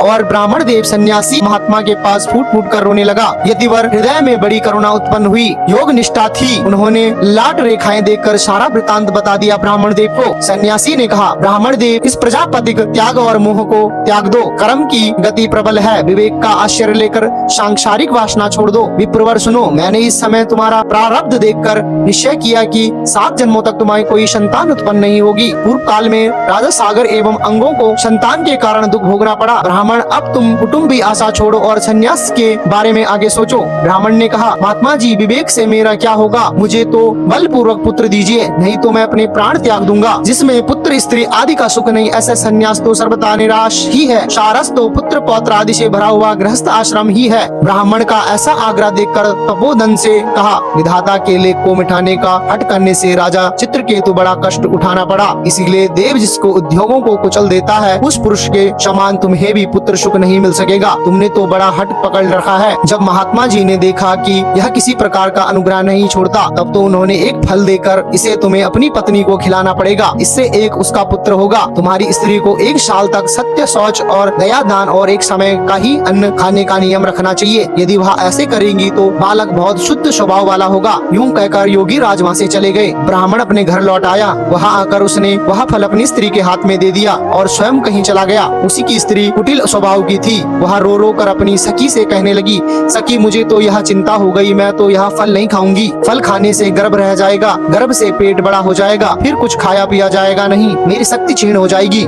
और ब्राह्मण देव सन्यासी महात्मा के पास फूट फूट कर रोने लगा। यतिवर हृदय में बड़ी करुणा उत्पन्न हुई, योग निष्ठा थी। उन्होंने लाट रेखाएं देखकर सारा वृतांत बता दिया ब्राह्मण देव को। सन्यासी ने कहा, ब्राह्मण देव, इस प्रजापतिक त्याग और मोह को त्याग दो। कर्म की गति प्रबल है, विवेक का आश्रय लेकर सांसारिक वासना छोड़ दो। विप्रवर सुनो, मैंने इस समय तुम्हारा प्रारब्ध देखकर निश्चय किया कि 7 जन्मों तक तुम्हारी कोई संतान उत्पन्न नहीं होगी। पूर्व काल में राजा सागर एवं अंगों को संतान के कारण दुख भोगना पड़ा। ब्राह्मण, अब तुम कुटुंबी आशा छोड़ो और संन्यास के बारे में आगे सोचो। ब्राह्मण ने कहा, महात्मा जी, विवेक से मेरा क्या होगा? मुझे तो बलपूर्वक पुत्र दीजिए, नहीं तो मैं अपने प्राण त्याग दूंगा। जिसमें पुत्र स्त्री आदि का सुख नहीं, ऐसा संन्यास तो सर्वथा निराश ही है। सारस तो पुत्र पौत्र आदि से भरा हुआ गृहस्थ आश्रम ही है। ब्राह्मण का ऐसा आग्रह देखकर तपोधन से कहा, विधाता के लेख को मिटाने का हट करने से राजा चित्रकेतु बड़ा कष्ट उठाना पड़ा। इसीलिए देव जिसको उद्योगों को कुचल देता है, उस पुरुष के समान तुम्हें भी पुत्र सुख नहीं मिल सकेगा। तुमने तो बड़ा हट पकड़ रखा है। जब महात्मा जी ने देखा कि यह किसी प्रकार का अनुग्रह नहीं छोड़ता, तब तो उन्होंने एक फल देकर, इसे तुम्हें अपनी पत्नी को खिलाना पड़ेगा, इससे एक उसका पुत्र होगा। तुम्हारी स्त्री को 1 साल तक सत्य, शौच और दया दान और एक समय का ही अन्न खाने का नियम रखना चाहिए। यदि वह ऐसे करेंगी तो बालक बहुत शुद्ध स्वभाव वाला होगा। यूं कहकर योगी राज वहाँ से चले गए। ब्राह्मण अपने घर लौट आया। वहाँ आकर उसने वह फल अपनी स्त्री के हाथ में दे दिया और स्वयं कहीं चला गया। उसी की स्त्री कुटिल स्वभाव की थी। वह रो रो कर अपनी सखी से कहने लगी, सखी, मुझे तो यह चिंता हो गई, मैं तो यह फल नहीं खाऊंगी। फल खाने से गर्भ रह जाएगा, गर्भ से पेट बड़ा हो जाएगा, फिर कुछ खाया पिया जाएगा नहीं, मेरी शक्ति क्षीण हो जाएगी।